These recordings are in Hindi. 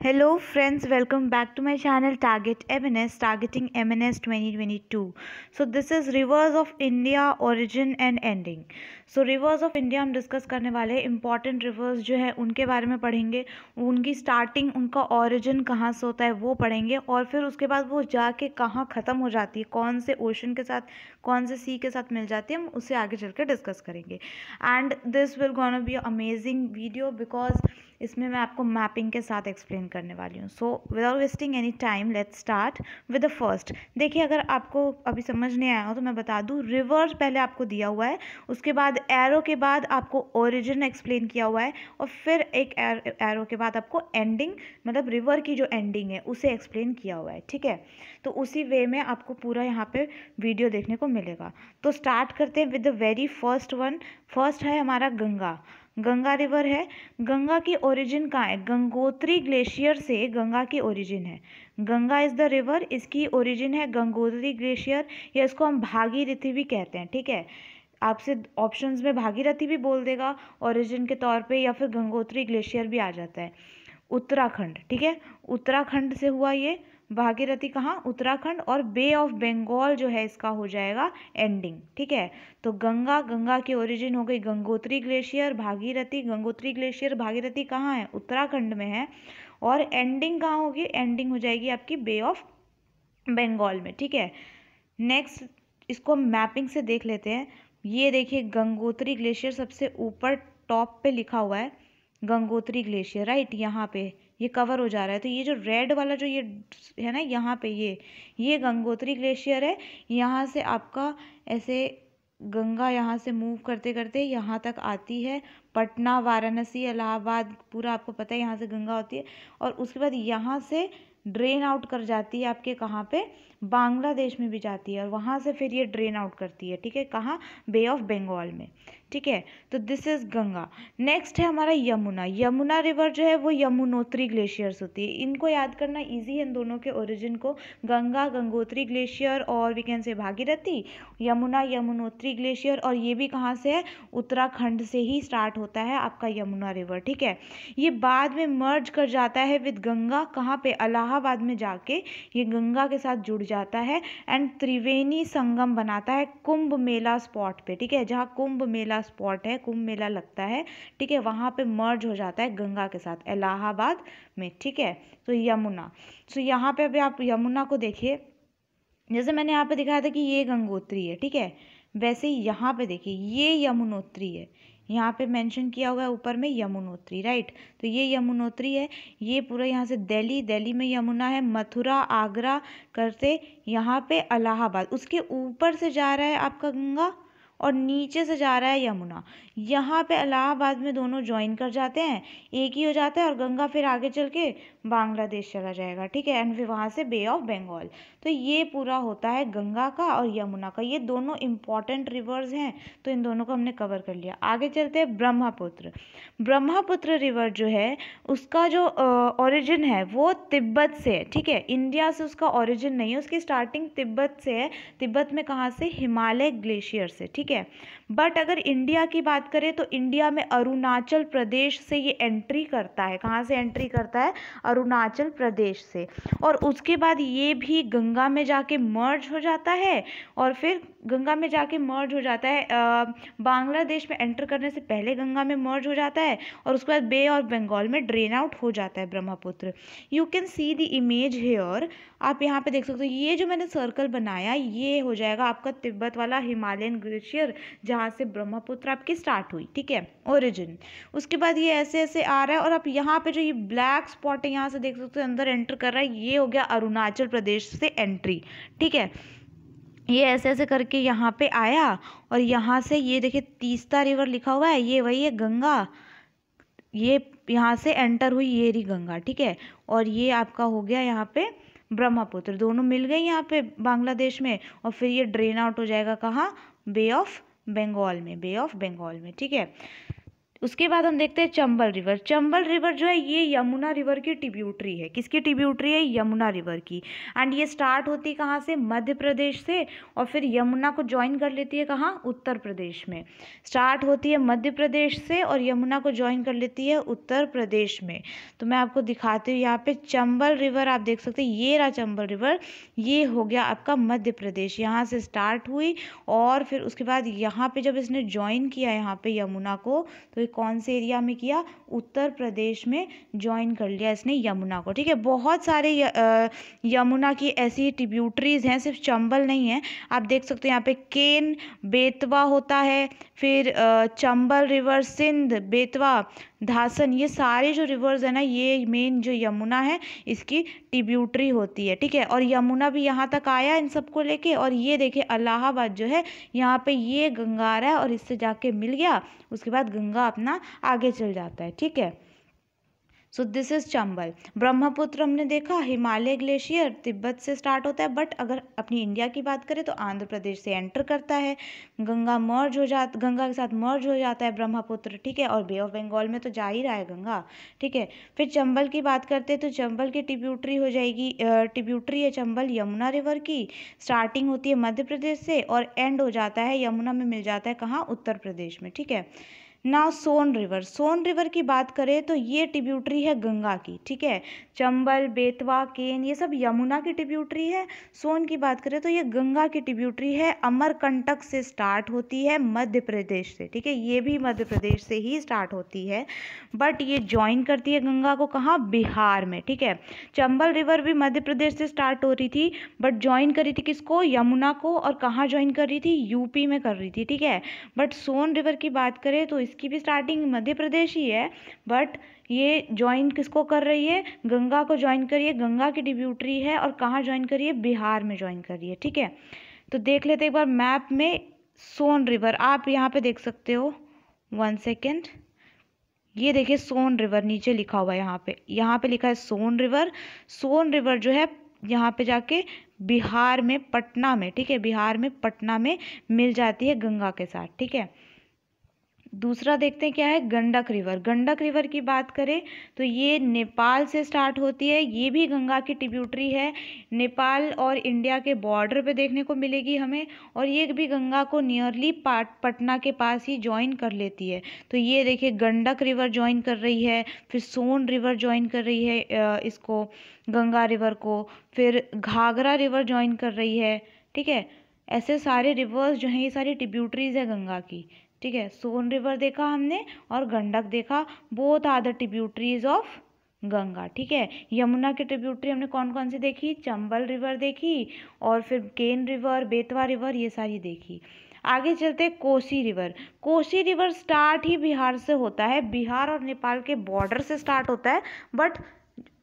Hello friends, welcome back to my channel Target MNS, targeting MNS 2022. So this is rivers of India, origin and ending. So rivers of India हम डिस्कस करने वाले हैं. इंपॉर्टेंट रिवर्स जो है उनके बारे में पढ़ेंगे, उनकी स्टार्टिंग, उनका ओरिजिन कहाँ से होता है वो पढ़ेंगे, और फिर उसके बाद वो जाके कहाँ ख़त्म हो जाती है, कौन से ओशन के साथ, कौन से सी के साथ मिल जाती है, हम उसे आगे चल के डिस्कस करेंगे. And this will gonna be amazing video because इसमें मैं आपको मैपिंग के साथ एक्सप्लेन करने वाली हूँ. So without wasting any time let's start with the first. देखिए, अगर आपको अभी समझ नहीं आया हो तो मैं बता दूँ. रिवर्स पहले आपको दिया हुआ है, उसके बाद एरो के बाद आपको ओरिजिन एक्सप्लेन किया हुआ है, और फिर एक एरो के बाद आपको एंडिंग, मतलब रिवर की जो एंडिंग है उसे एक्सप्लेन किया हुआ है. ठीक है, तो उसी वे में आपको पूरा यहाँ पे वीडियो देखने को मिलेगा. तो स्टार्ट करते हैं with the very first one. First है हमारा गंगा. गंगा रिवर है. गंगा की ओरिजिन कहाँ है? गंगोत्री ग्लेशियर से गंगा की ओरिजिन है. गंगा इज़ द रिवर, इसकी ओरिजिन है गंगोत्री ग्लेशियर, या इसको हम भागीरथी भी कहते हैं. ठीक है, आपसे ऑप्शंस में भागीरथी भी बोल देगा ओरिजिन के तौर पे, या फिर गंगोत्री ग्लेशियर भी आ जाता है. उत्तराखंड, ठीक है, उत्तराखंड से हुआ ये. भागीरथी कहाँ? उत्तराखंड. और बे ऑफ बंगाल जो है इसका हो जाएगा एंडिंग. ठीक है, तो गंगा, गंगा की ओरिजिन हो गई गंगोत्री ग्लेशियर. भागीरथी, गंगोत्री ग्लेशियर, भागीरथी कहाँ है? उत्तराखंड में है. और एंडिंग कहाँ होगी? एंडिंग हो जाएगी आपकी बे ऑफ बंगाल में. ठीक है, नेक्स्ट इसको मैपिंग से देख लेते हैं. ये देखिए, गंगोत्री ग्लेशियर सबसे ऊपर टॉप पे लिखा हुआ है गंगोत्री ग्लेशियर, राइट. यहाँ पे ये कवर हो जा रहा है, तो ये जो रेड वाला जो ये है ना, यहाँ पे ये गंगोत्री ग्लेशियर है. यहाँ से आपका ऐसे गंगा यहाँ से मूव करते करते यहाँ तक आती है. पटना, वाराणसी, इलाहाबाद, पूरा आपको पता है यहाँ से गंगा होती है. और उसके बाद यहाँ से ड्रेन आउट कर जाती है आपके कहाँ पे? बांग्लादेश में भी जाती है, और वहाँ से फिर ये ड्रेन आउट करती है. ठीक है, कहाँ? बे ऑफ बंगाल में. ठीक है, तो दिस इज गंगा. नेक्स्ट है हमारा यमुना. यमुना रिवर जो है वो यमुनोत्री ग्लेशियर्स होती है. इनको याद करना इजी है, इन दोनों के ओरिजिन को. गंगा, गंगोत्री ग्लेशियर, और we can see Bhagirathi. Yamuna, Yamunotri glacier. और ये भी कहाँ से है? उत्तराखंड से ही स्टार्ट होता है आपका यमुना रिवर. ठीक है, ये बाद में मर्ज कर जाता है विद गंगा. कहाँ पे? इलाहाबाद में जाके ये गंगा के साथ जुड़ जाता है, एंड त्रिवेणी संगम बनाता है कुंभ मेला स्पॉट पे. ठीक है, जहाँ कुंभ मेला स्पॉट है, कुंभ मेला लगता है, ठीक है, वहाँ पे मर्ज हो जाता है गंगा के साथ इलाहाबाद में. ठीक है, तो यमुना. सो यहाँ पे अभी आप यमुना को देखिए, जैसे मैंने यहाँ पे दिखाया था कि ये गंगोत्री है, ठीक है, वैसे ही यहाँ पे देखिए ये यमुनोत्री है. यहाँ पे मेंशन किया हुआ है ऊपर में यमुनोत्री, राइट. तो ये यमुनोत्री है. ये पूरा यहाँ से दिल्ली, दिल्ली में यमुना है. मथुरा, आगरा करते यहाँ पे इलाहाबाद. उसके ऊपर से जा रहा है आपका गंगा, और नीचे से जा रहा है यमुना. यहाँ पे इलाहाबाद में दोनों ज्वाइन कर जाते हैं, एक ही हो जाता है, और गंगा फिर आगे चल के बांग्लादेश चला जाएगा. ठीक है, एंड फिर वहाँ से बे ऑफ बंगाल. तो ये पूरा होता है गंगा का और यमुना का. ये दोनों इंपॉर्टेंट रिवर्स हैं, तो इन दोनों को हमने कवर कर लिया. आगे चलते हैं ब्रह्मपुत्र. ब्रह्मपुत्र रिवर जो है उसका जो ओरिजिन है वो तिब्बत से है. ठीक है, इंडिया से उसका ओरिजिन नहीं है, उसकी स्टार्टिंग तिब्बत से है. तिब्बत में कहाँ से? हिमालय ग्लेशियर से. ठीक है, बट अगर इंडिया की बात करें तो इंडिया में अरुणाचल प्रदेश से ये एंट्री करता है. कहाँ से एंट्री करता है? अरुणाचल प्रदेश से. और उसके बाद ये भी गंगा में जाके मर्ज हो जाता है, और फिर गंगा में जाके मर्ज हो जाता है. बांग्लादेश में एंटर करने से पहले गंगा में मर्ज हो जाता है, और उसके बाद बे ऑफ बंगाल में ड्रेन आउट हो जाता है Brahmaputra. You can see the image here. आप यहाँ पे देख सकते हो, ये जो मैंने सर्कल बनाया ये हो जाएगा आपका तिब्बत वाला हिमालयन ग्लेशियर, जहाँ से ब्रह्मपुत्र आपकी स्टार्ट हुई. ठीक है, ओरिजिन. उसके बाद ये ऐसे ऐसे आ रहा है, और आप यहाँ पे जो ये ब्लैक स्पॉट है यहाँ से देख सकते हो अंदर एंटर कर रहा है, ये हो गया अरुणाचल प्रदेश से एंट्री. ठीक है, ये ऐसे ऐसे करके यहाँ पे आया, और यहाँ से ये देखिए तीस्ता रिवर लिखा हुआ है, ये वही है गंगा. ये यहाँ से एंटर हुई ये रही गंगा. ठीक है, और ये आपका हो गया यहाँ पे ब्रह्मपुत्र. दोनों मिल गए यहाँ पे बांग्लादेश में, और फिर ये ड्रेन आउट हो जाएगा कहाँ? बे ऑफ बंगाल में, बे ऑफ बंगाल में. ठीक है, उसके बाद हम देखते हैं चंबल रिवर। चंबल रिवर जो है ये यमुना रिवर की ट्रिब्यूटरी है। किसकी ट्रिब्यूटरी है? यमुना रिवर की। एंड ये स्टार्ट होती है कहाँ से? मध्य प्रदेश से, और फिर यमुना को ज्वाइन कर लेती है कहाँ? उत्तर प्रदेश में। स्टार्ट होती है मध्य प्रदेश से और यमुना को ज्वाइन कर लेती है उत्तर प्रदेश में। तो मैं आपको दिखाती हूँ यहाँ पे चंबल रिवर, आप देख सकते हैं ये रहा चंबल रिवर, ये हो गया आपका मध्य प्रदेश, यहाँ से स्टार्ट हुई और फिर उसके बाद यहाँ पे जब इसने ज्वाइन किया यहाँ पे यमुना को, तो ये कौन से एरिया में किया? उत्तर प्रदेश में ज्वाइन कर लिया इसने यमुना को। ठीक है, बहुत सारे यमुना की ऐसी ट्रिब्यूटरीज हैं, सिर्फ चंबल नहीं है। आप देख सकते हैं यहाँ पे केन, बेतवा होता है, फिर चंबल रिवर, सिंध, बेतवा, धासन, ये सारे जो रिवर्स है ना, ये मेन जो यमुना है इसकी ट्रिब्यूटरी होती है। ठीक है, और यमुना भी यहाँ तक आया इन सबको लेके, और ये देखिए इलाहाबाद जो है यहाँ पे ये गंगा आ रहा है और इससे जाके मिल गया, उसके बाद गंगा अपना आगे चल जाता है। ठीक है, so this is Chambal. Brahmaputra हमने देखा, हिमालय ग्लेशियर तिब्बत से स्टार्ट होता है, बट अगर अपनी इंडिया की बात करें तो आंध्र प्रदेश से एंटर करता है। गंगा के साथ मर्ज हो जाता है ब्रह्मपुत्र। ठीक है, और बे ऑफ बंगाल में तो जा ही रहा है गंगा। ठीक है, फिर चंबल की बात करते हैं तो चंबल की ट्रिब्यूटरी हो जाएगी, ट्रिब्यूटरी है चंबल यमुना रिवर की। स्टार्टिंग होती है मध्य प्रदेश से और एंड हो जाता है यमुना में मिल जाता है कहाँ? उत्तर प्रदेश में। ठीक है, ना सोन रिवर। सोन रिवर की बात करें तो ये ट्रिब्यूटरी है गंगा की। ठीक है, चंबल, बेतवा, केन ये सब यमुना की ट्रिब्यूटरी है। सोन की बात करें तो ये गंगा की ट्रिब्यूटरी है, अमरकंटक से स्टार्ट होती है मध्य प्रदेश से। ठीक है, ये भी मध्य प्रदेश से ही स्टार्ट होती है, बट ये ज्वाइन करती है गंगा को कहाँ? बिहार में। ठीक है, चंबल रिवर भी मध्य प्रदेश से स्टार्ट हो रही थी, बट ज्वाइन करी थी किसको? यमुना को। और कहाँ ज्वाइन कर रही थी? यूपी में कर रही थी। ठीक है, बट सोन रिवर की बात करें तो इसकी भी स्टार्टिंग मध्य प्रदेश ही है, बट ये ज्वाइन किसको कर रही है? गंगा को ज्वाइन करिए, गंगा की ट्रिब्यूटरी है, और कहाँ ज्वाइन करिए? बिहार में ज्वाइन करिए। ठीक है, तो देख लेते एक बार मैप में सोन रिवर, आप यहाँ पे देख सकते हो, 1 सेकेंड, ये देखिए सोन रिवर नीचे लिखा हुआ है, यहाँ पे लिखा है सोन रिवर। सोन रिवर जो है यहाँ पे जाके बिहार में पटना में, ठीक है, बिहार में पटना में मिल जाती है गंगा के साथ। ठीक है, दूसरा देखते हैं क्या है? गंडक रिवर। गंडक रिवर की बात करें तो ये नेपाल से स्टार्ट होती है, ये भी गंगा की ट्रिब्यूटरी है, नेपाल और इंडिया के बॉर्डर पे देखने को मिलेगी हमें, और ये भी गंगा को नियरली पटना के पास ही ज्वाइन कर लेती है। तो ये देखिए गंडक रिवर ज्वाइन कर रही है, फिर सोन रिवर ज्वाइन कर रही है इसको, गंगा रिवर को, फिर घाघरा रिवर ज्वाइन कर रही है। ठीक है, ऐसे सारे रिवर्स जो हैं ये सारी ट्रिब्यूटरीज है गंगा की। ठीक है, सोन रिवर देखा हमने और गंडक देखा, both are the tributaries of Ganga. ठीक है, यमुना की ट्रिब्यूटरी हमने कौन कौन सी देखी? चंबल रिवर देखी, और फिर केन रिवर, बेतवा रिवर, ये सारी देखी। आगे चलते Kosi river. Kosi river start ही बिहार से होता है, बिहार और नेपाल के बॉर्डर से स्टार्ट होता है, बट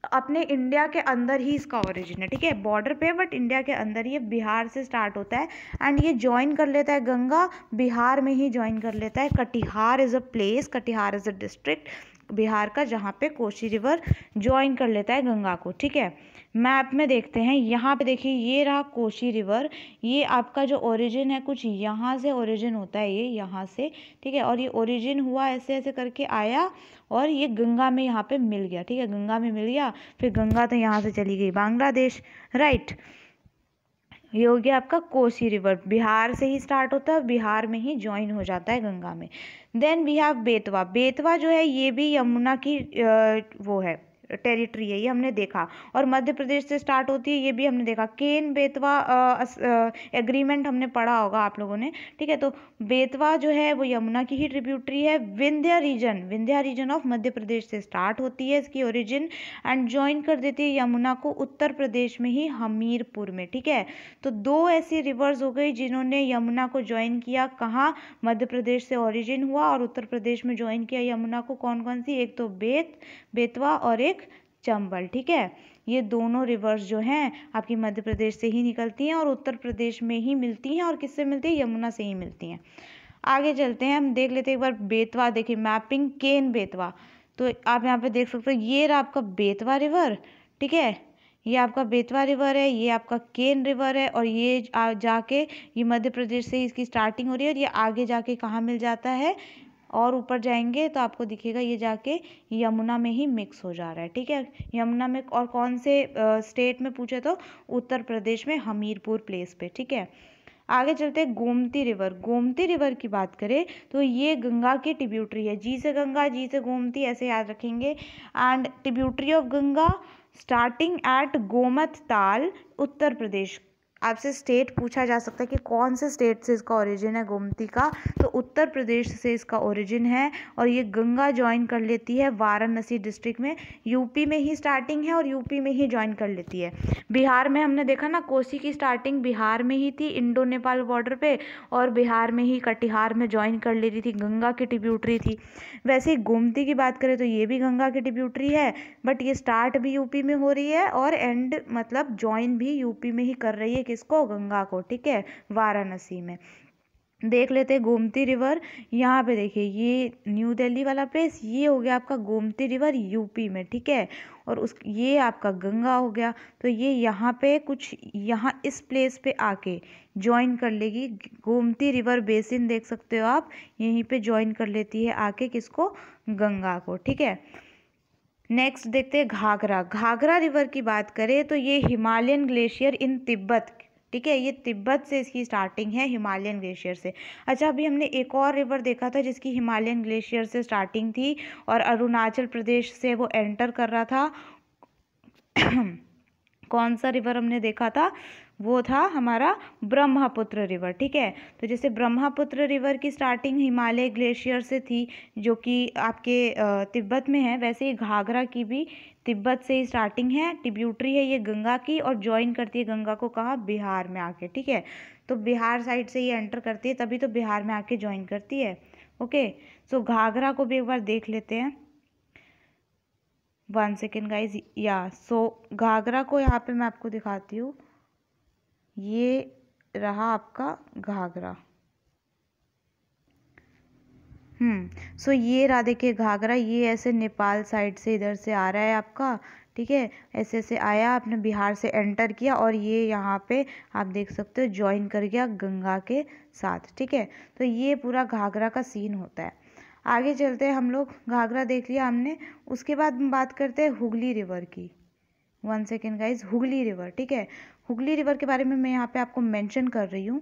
अपने इंडिया के अंदर ही इसका ओरिजिन है। ठीक है, बॉर्डर पे बट इंडिया के अंदर ही, बिहार से स्टार्ट होता है एंड ये ज्वाइन कर लेता है गंगा, बिहार में ही ज्वाइन कर लेता है। Katihar is a place, Katihar is a district Bihar का, जहाँ पे कोसी रिवर ज्वाइन कर लेता है गंगा को। ठीक है, मैप में देखते हैं, यहाँ पे देखिए ये रहा कोसी रिवर, ये आपका जो ओरिजिन है कुछ यहाँ से ओरिजिन होता है, ये यहाँ से। ठीक है, और ये ओरिजिन हुआ ऐसे ऐसे करके आया और ये गंगा में यहाँ पे मिल गया। ठीक है, गंगा में मिल गया, फिर गंगा तो यहाँ से चली गई बांग्लादेश, राइट। ये हो गया आपका कोसी रिवर, बिहार से ही स्टार्ट होता है, बिहार में ही ज्वाइन हो जाता है गंगा में। Then we have Betwa. Betwa जो है ये भी यमुना की वो है, टेरिटरी है, ये हमने देखा, और मध्य प्रदेश से स्टार्ट होती है, ये भी हमने देखा। केन बेतवा एग्रीमेंट हमने पढ़ा होगा आप लोगों ने। ठीक है, तो बेतवा जो है वो यमुना की ही ट्रिब्यूटरी है। विंध्या रीजन ऑफ मध्य प्रदेश से स्टार्ट होती है इसकी ओरिजिन, एंड ज्वाइन कर देती है यमुना को उत्तर प्रदेश में ही, हमीरपुर में। ठीक है, तो दो ऐसी रिवर्स हो गई जिन्होंने यमुना को ज्वाइन किया, कहाँ? मध्य प्रदेश से ओरिजिन हुआ और उत्तर प्रदेश में ज्वाइन किया यमुना को। कौन कौन सी? एक तो बेतवा और एक चंबल। ठीक है, ये दोनों रिवर्स जो हैं आपकी मध्य प्रदेश से ही निकलती हैं और उत्तर प्रदेश में ही मिलती हैं, और किससे मिलती है? यमुना से ही मिलती हैं। आगे चलते हैं, हम देख लेते हैं एक बार बेतवा। देखिए मैपिंग केन बेतवा, तो आप यहाँ पे देख सकते हो, ये रहा आपका बेतवा रिवर। ठीक है, ये आपका बेतवा रिवर है, ये आपका केन रिवर है, और ये जाके ये मध्य प्रदेश से इसकी स्टार्टिंग हो रही है, और ये आगे जाके कहाँ मिल जाता है? और ऊपर जाएंगे तो आपको दिखेगा ये जाके यमुना में ही मिक्स हो जा रहा है, ठीक है। यमुना में, और कौन से स्टेट में पूछे तो उत्तर प्रदेश में हमीरपुर प्लेस पे, ठीक है। आगे चलते हैं गोमती रिवर। गोमती रिवर की बात करें तो ये गंगा की ट्रिब्यूटरी है। जी से गंगा, जी से गोमती, ऐसे याद रखेंगे। And tributary of Ganga starting at Gomat Taal, Uttar प्रदेश। आपसे स्टेट पूछा जा सकता है कि कौन से स्टेट से इसका ओरिजिन है गोमती का, तो उत्तर प्रदेश से इसका ओरिजिन है। और ये गंगा ज्वाइन कर लेती है वाराणसी डिस्ट्रिक्ट में। यूपी में ही स्टार्टिंग है और यूपी में ही ज्वाइन कर लेती है। बिहार में हमने देखा ना, कोसी की स्टार्टिंग बिहार में ही थी, इंडो नेपाल बॉर्डर पे, और बिहार में ही कटिहार में ज्वाइन कर लेती थी, गंगा की ट्रिब्यूटरी थी। वैसे ही गोमती की बात करें तो ये भी गंगा की ट्रिब्यूटरी है, बट ये स्टार्ट भी यूपी में हो रही है और एंड मतलब ज्वाइन भी यूपी में ही कर रही है, किसको, गंगा को, ठीक है, वाराणसी में। देख लेते हैं गोमती रिवर। यहाँ पे देखिए ये न्यू दिल्ली वाला प्लेस, ये हो गया आपका गोमती रिवर यूपी में, ठीक है। और उस ये आपका गंगा हो गया, तो ये यहाँ पे कुछ, यहाँ इस प्लेस पे आके ज्वाइन कर लेगी। गोमती रिवर बेसिन देख सकते हो आप, यहीं पे ज्वाइन कर लेती है आके, किसको, गंगा को, ठीक है। नेक्स्ट देखते हैं घाघरा। घाघरा रिवर की बात करें तो ये हिमालयन ग्लेशियर इन तिब्बत, ठीक है, ये तिब्बत से इसकी स्टार्टिंग है, हिमालयन ग्लेशियर से। अच्छा, अभी हमने एक और रिवर देखा था जिसकी हिमालयन ग्लेशियर से स्टार्टिंग थी और अरुणाचल प्रदेश से वो एंटर कर रहा था। कौन सा रिवर हमने देखा था, वो था हमारा ब्रह्मपुत्र रिवर, ठीक है। तो जैसे ब्रह्मपुत्र रिवर की स्टार्टिंग हिमालय ग्लेशियर से थी जो कि आपके तिब्बत में है, वैसे ही घाघरा की भी तिब्बत से ही स्टार्टिंग है, ट्रिब्यूटरी है ये गंगा की, और ज्वाइन करती है गंगा को कहाँ, बिहार में आके, ठीक है। तो बिहार साइड से ये एंटर करती है, तभी तो बिहार में आके ज्वाइन करती है। ओके, सो घाघरा को भी एक बार देख लेते हैं। 1 सेकेंड गाइज, या सो घाघरा को यहाँ पे मैं आपको दिखाती हूँ। ये रहा आपका घाघरा। सो ये रहा, देखिए घाघरा, ये ऐसे नेपाल साइड से इधर से आ रहा है आपका, ठीक है। ऐसे ऐसे आया, आपने बिहार से एंटर किया और ये यहाँ पे आप देख सकते हो ज्वाइन कर गया गंगा के साथ, ठीक है। तो ये पूरा घाघरा का सीन होता है। आगे चलते हैं हम लोग, घाघरा देख लिया हमने, उसके बाद हम बात करते हैं हुगली रिवर की। 1 सेकेंड गाइज, हुगली रिवर, ठीक है। हुगली रिवर के बारे में मैं यहाँ पे आपको मेंशन कर रही हूँ।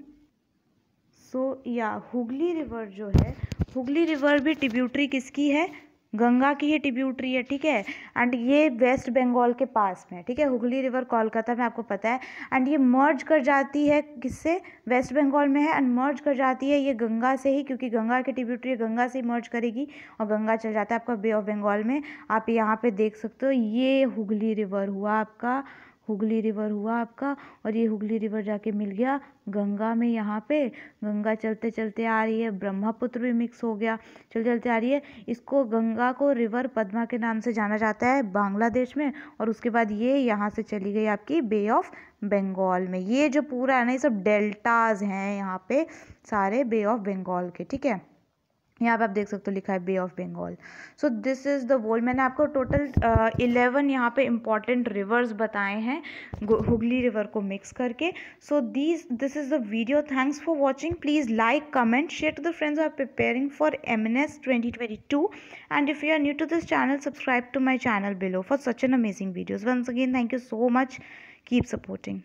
सो या हुगली रिवर जो है, हुगली रिवर भी ट्रिब्यूटरी किसकी है, गंगा की ही ट्रिब्यूटरी है, ठीक है। एंड ये वेस्ट बंगाल के पास में है, ठीक है। हुगली रिवर कोलकाता में, आपको पता है। एंड ये मर्ज कर जाती है किससे, वेस्ट बंगाल में है, एंड मर्ज कर जाती है ये गंगा से ही, क्योंकि गंगा की ट्रिब्यूटरी गंगा से ही मर्ज करेगी और गंगा चल जाता है आपका बे ऑफ बंगाल में। आप यहाँ पे देख सकते हो, ये हुगली रिवर हुआ आपका, हुगली रिवर हुआ आपका, और ये हुगली रिवर जाके मिल गया गंगा में। यहाँ पे गंगा चलते चलते आ रही है, ब्रह्मपुत्र भी मिक्स हो गया, चल चलते आ रही है। इसको गंगा को रिवर पद्मा के नाम से जाना जाता है बांग्लादेश में, और उसके बाद ये यहाँ से चली गई आपकी बे ऑफ बंगाल में। ये जो पूरा है ना, ये सब डेल्टाज हैं यहाँ पे सारे बे ऑफ बंगाल के, ठीक है। यहाँ पे आप देख सकते हो लिखा है bay of Bengal. So this is the world, मैंने आपको टोटल 11 यहाँ पे इम्पॉर्टेंट रिवर्स बताए हैं हुगली रिवर को मिक्स करके। So this is the video, thanks for watching. Please like, comment, share to the friends who are preparing for MNS 2022, and if you are new to this channel, subscribe to my channel below for such an amazing videos. Once again, thank you so much, keep supporting.